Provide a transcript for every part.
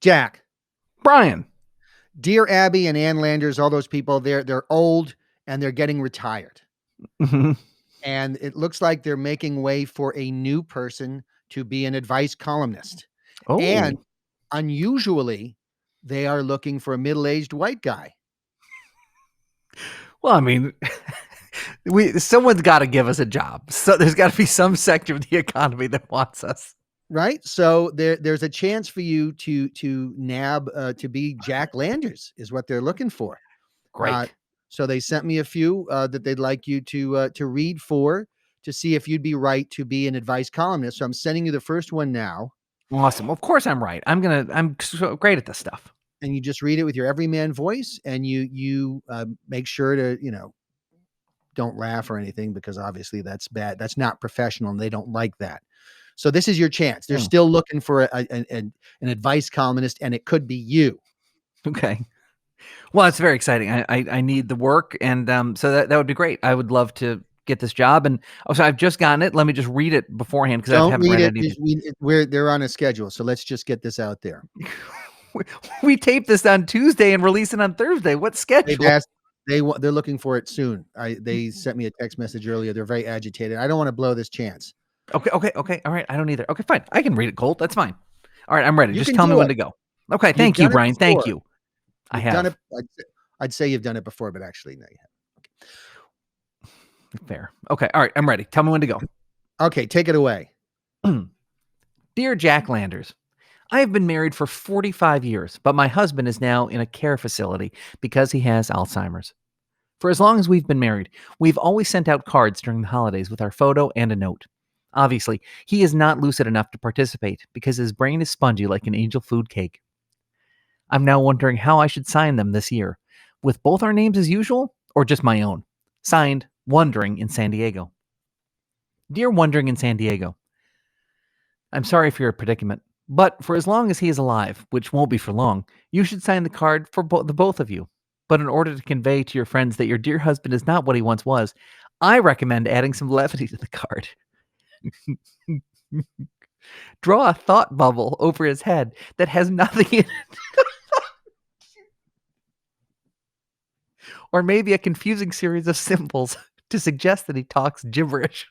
Jack, Brian. dear Abby and Ann Landers, all those people, they're old and they're getting retired. Mhm. And it looks like they're making way for a new person to be an advice columnist. And Oh, unusually, they are looking for a middle-aged white guy. well, I mean, someone's got to give us a job. So there's got to be some sector of the economy that wants us. Right. So there's a chance for you to nab to be Jack Landers is what they're looking for. Uh, Great. so they sent me a few that they'd like you to read for to see if you'd be right to be an advice columnist. So I'm sending you the first one now, Awesome. Of course I'm right. I'm so great at this stuff. and you just read it with your everyman voice, and you make sure to don't laugh or anything because obviously that's bad. That's not professional, and they don't like that. So this is your chance. They're Hmm. still looking for an advice columnist, and it could be you. Okay. Well, it's very exciting. I need the work, and so that would be great. I would love to get this job, and also I've just gotten it. Let me just read it beforehand because I Don't haven't read read it. anything. They're on a schedule, so let's just get this out there. We tape this on Tuesday and release it on Thursday. What They've schedule? asked they're looking for it soon. They sent me a text message earlier. They're very agitated. I don't want to blow this chance. Okay. All right. I don't either. Okay, fine. I can read it, Colt. That's fine. All right, I'm ready. You Just can tell me do when it. to go. Okay, You've thank you, done it Brian. Thank before. you. I You've done have. it. I'd say you've done it before, but actually, no, you Fair. Okay. All right. I'm ready. Tell me when to go. haven't. Okay, take it away. Dear Jack Landers, I have been married for 45 years, but my husband is now in a care facility because he has Alzheimer's. For as long as we've been married, we've always sent out cards during the holidays with our photo and a note. Obviously, he is not lucid enough to participate because his brain is spongy like an angel food cake. I'm now wondering how I should sign them this year, with both our names as usual or just my own. Signed, Wondering in San Diego. Dear Wondering in San Diego, I'm sorry for your predicament, but for as long as he is alive, which won't be for long, you should sign the card for the both of you. But in order to convey to your friends that your dear husband is not what he once was, I recommend adding some levity to the card. Draw a thought bubble over his head that has nothing in it. Or maybe a confusing series of symbols to suggest that he talks gibberish.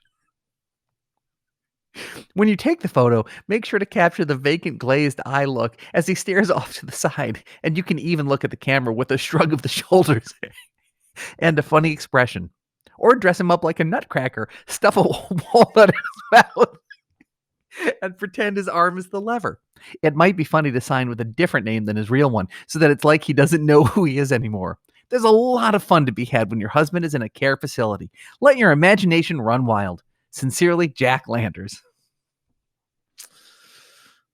When you take the photo, make sure to capture the vacant glazed eye look as he stares off to the side, and you can even look at the camera with a shrug of the shoulders and a funny expression. Or dress him up like a nutcracker, stuff a walnut in his mouth, and pretend his arm is the lever. It might be funny to sign with a different name than his real one, so that it's like he doesn't know who he is anymore. There's a lot of fun to be had when your husband is in a care facility. Let your imagination run wild. Sincerely, Jack Landers.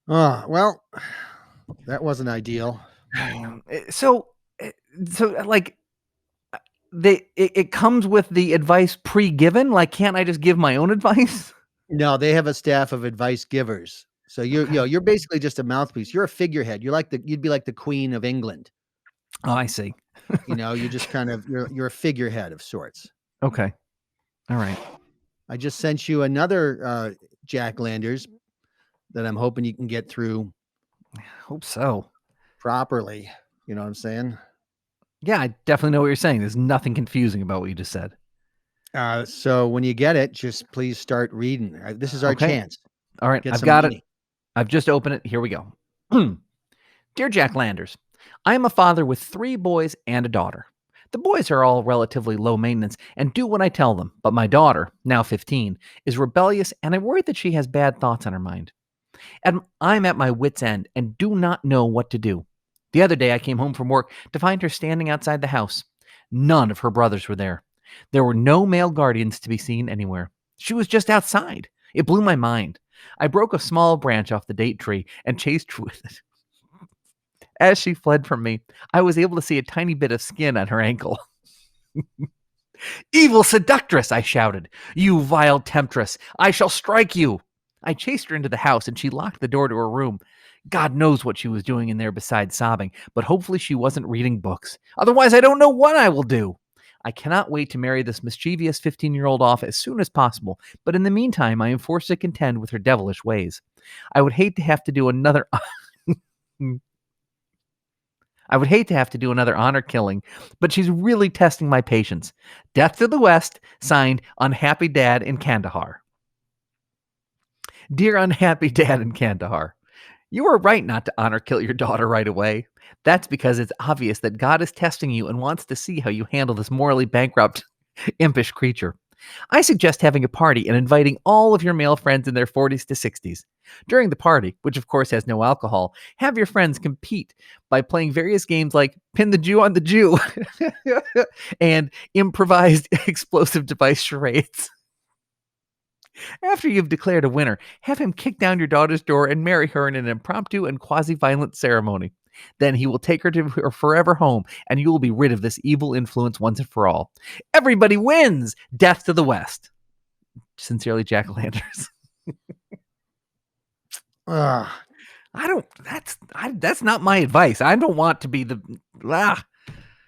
Oh, well, that wasn't ideal. So, like, it comes with the advice pre-given. Like, can't I just give my own advice? No, they have a staff of advice givers. So Okay. you're basically just a mouthpiece. You're a figurehead. You'd be like the Queen of England. Oh, I see. You're just kind of you're a figurehead of sorts. Okay. All right. I just sent you another Jack Landers that I'm hoping you can get through Hope so. properly. You know what I'm saying? Yeah, I definitely know what you're saying. There's nothing confusing about what you just said. So when you get it, just please start reading. This is our Okay. chance. All right. Get I've some got it. money. I've just opened it. Here we go. Dear Jack Landers, I am a father with 3 boys and a daughter. The boys are all relatively low maintenance and do what I tell them, but my daughter, now 15, is rebellious and I'm worried that she has bad thoughts on her mind. And I'm at my wit's end and do not know what to do. The other day I came home from work to find her standing outside the house. None of her brothers were there. There were no male guardians to be seen anywhere. She was just outside. It blew my mind. I broke a small branch off the date tree and chased her with it. As she fled from me, I was able to see a tiny bit of skin on her ankle. Evil seductress, I shouted. You vile temptress, I shall strike you. I chased her into the house and she locked the door to her room. God knows what she was doing in there besides sobbing, but hopefully she wasn't reading books. Otherwise, I don't know what I will do. I cannot wait to marry this mischievous 15-year-old off as soon as possible, but in the meantime, I am forced to contend with her devilish ways. I would hate to have to do another I would hate to have to do another honor killing, but she's really testing my patience. Death to the West, signed Unhappy Dad in Kandahar. Dear Unhappy Dad in Kandahar, you were right not to honor kill your daughter right away. That's because it's obvious that God is testing you and wants to see how you handle this morally bankrupt, impish creature. I suggest having a party and inviting all of your male friends in their 40s to 60s. During the party, which of course has no alcohol, have your friends compete by playing various games like Pin the Jew on the Jew and improvised explosive device charades. After you've declared a winner, have him kick down your daughter's door and marry her in an impromptu and quasi violent ceremony. Then he will take her to her forever home, and you will be rid of this evil influence once and for all. Everybody wins! Death to the West. Sincerely, Jack Landers. Ugh. That's not my advice. I don't want to be the. Ah.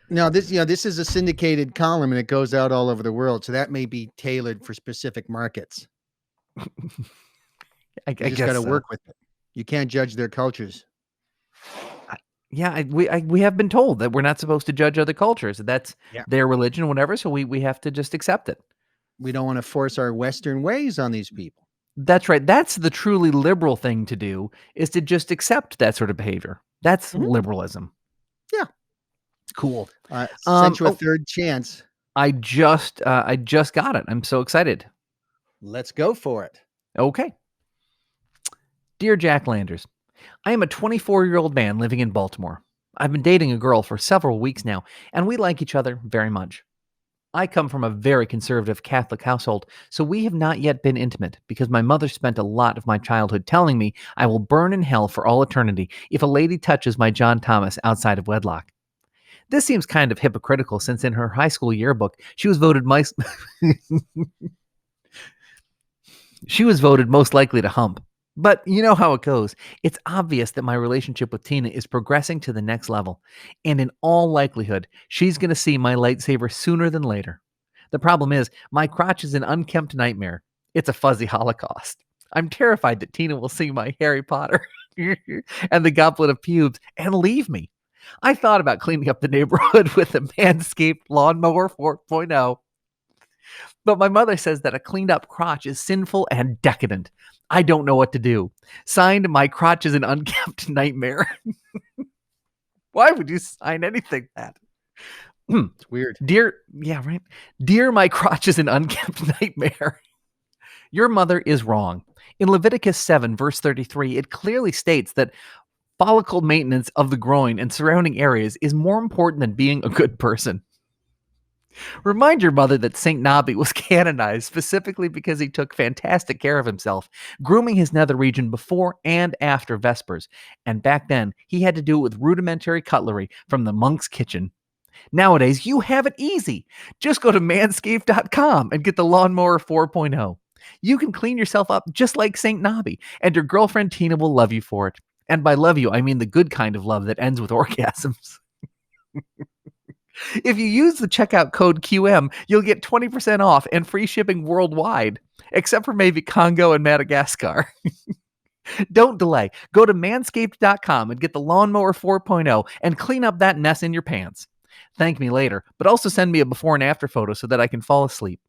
Now this is a syndicated column and it goes out all over the world, so that may be tailored for specific markets. I You just guess got to so. work with it. You can't judge their cultures. Yeah, we have been told that we're not supposed to judge other cultures. That's Yeah. their religion, whatever. So we have to just accept it. We don't want to force our Western ways on these people. That's right. That's the truly liberal thing to do, is to just accept that sort of behavior. That's Mhm. liberalism. Yeah. Cool. Sent you a Oh, third chance. I just got it. I'm so excited. Let's go for it. Okay. Dear Jack Landers, I am a 24-year-old man living in Baltimore. I've been dating a girl for several weeks now, and we like each other very much. I come from a very conservative Catholic household, so we have not yet been intimate because my mother spent a lot of my childhood telling me I will burn in hell for all eternity if a lady touches my John Thomas outside of wedlock. This seems kind of hypocritical since in her high school yearbook, she was voted most likely to hump. But you know how it goes. It's obvious that my relationship with Tina is progressing to the next level, and in all likelihood, she's going to see my lightsaber sooner than later. The problem is, my crotch is an unkempt nightmare. It's a fuzzy holocaust. I'm terrified that Tina will see my Harry Potter and the Goblet of Pubes and leave me. I thought about cleaning up the neighborhood with a Manscaped Lawnmower 4.0, but my mother says that a cleaned up crotch is sinful and decadent. I don't know what to do. Signed, My Crotch is an Unkempt Nightmare. Why would you sign anything that? It's weird. Yeah, right. Dear, My Crotch is an Unkempt Nightmare. Your mother is wrong. In Leviticus 7, verse 33, it clearly states that follicle maintenance of the groin and surrounding areas is more important than being a good person. Remind your mother that St. Nobby was canonized specifically because he took fantastic care of himself, grooming his nether region before and after Vespers. And back then, he had to do it with rudimentary cutlery from the monk's kitchen. Nowadays, you have it easy. Just go to manscaped.com and get the Lawnmower 4.0. You can clean yourself up just like St. Nobby, and your girlfriend Tina will love you for it. And by love you, I mean the good kind of love that ends with orgasms. If you use the checkout code QM, you'll get 20% off and free shipping worldwide, except for maybe Congo and Madagascar. Don't delay. Go to manscaped.com and get the Lawnmower 4.0 and clean up that mess in your pants. Thank me later, but also send me a before and after photo so that I can fall asleep.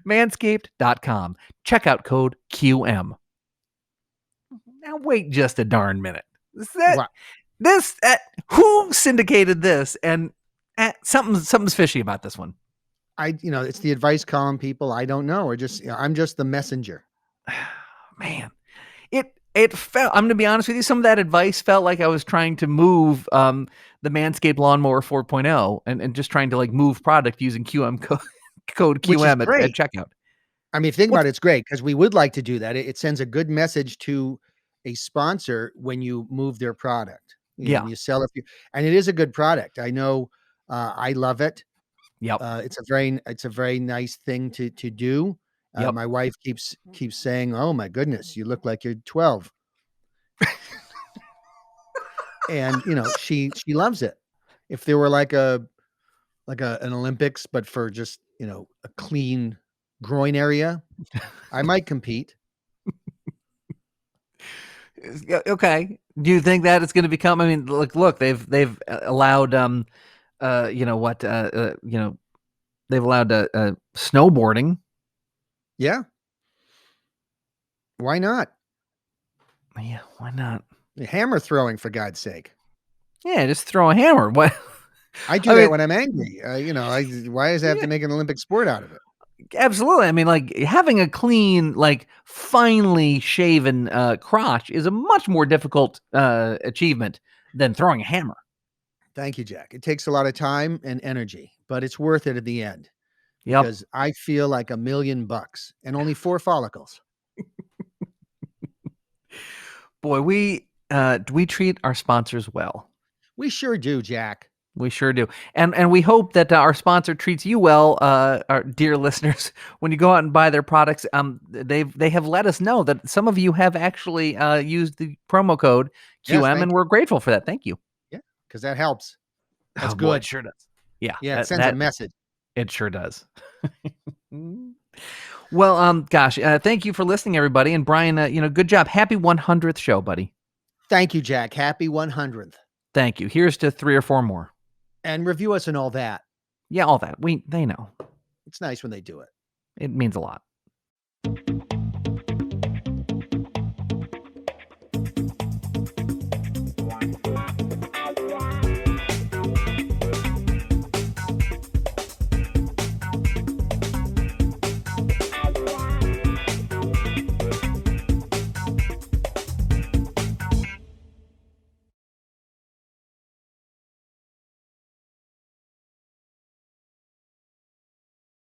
Manscaped.com. Checkout code QM. Now wait just a darn minute. Wow. Who syndicated this? And something's fishy about this one. It's the advice column people. I don't know. I'm just the messenger. Man, it felt. I'm going to be honest with you. Some of that advice felt like I was trying to move the Manscaped Lawnmower 4.0 and just trying to like move product using QM code Which is QM at great. checkout. I mean, think about it, it's great because we would like to do that. It sends a good message to a sponsor when you move their product, Yeah. when you sell it, and it is a good product. I know, I love it. Yep. It's a very nice thing to do. Yep. My wife keeps saying, "Oh my goodness, you look like you're 12," and she loves it. If there were like an Olympics, but for just a clean groin area, I might compete. Okay. Do you think that it's going to become? I mean, look, they've allowed you know what you know they've allowed snowboarding. Yeah. Why not? Yeah, why not? Hammer throwing, for God's sake. Yeah, just throw a hammer. What? I do I that mean, when I'm angry. Why does it have yeah, to make an Olympic sport out of it? absolutely. I mean, like having a clean, like finely shaven crotch is a much more difficult achievement than throwing a hammer. Thank you, Jack. It takes a lot of time and energy, but it's worth it at the end Yep. because I feel like $1,000,000 and only 4 follicles. Boy, we treat our sponsors well. We sure do, Jack. We sure do, and we hope that our sponsor treats you well, our dear listeners. When you go out and buy their products, they have let us know that some of you have actually used the promo code Yes, QM, thank and you. we're grateful for that. Thank you. Yeah, because that helps. That's Oh boy, it good. sure does. Yeah, Yeah, it that sends a that message. it sure does. Well, gosh, thank you for listening, everybody, and Brian, good job. Happy 100th show, buddy. Thank you, Jack. Happy 100th. Thank you. Here's to 3 or 4 more. And review us and all that. Yeah, all that. They know. It's nice when they do it. It means a lot.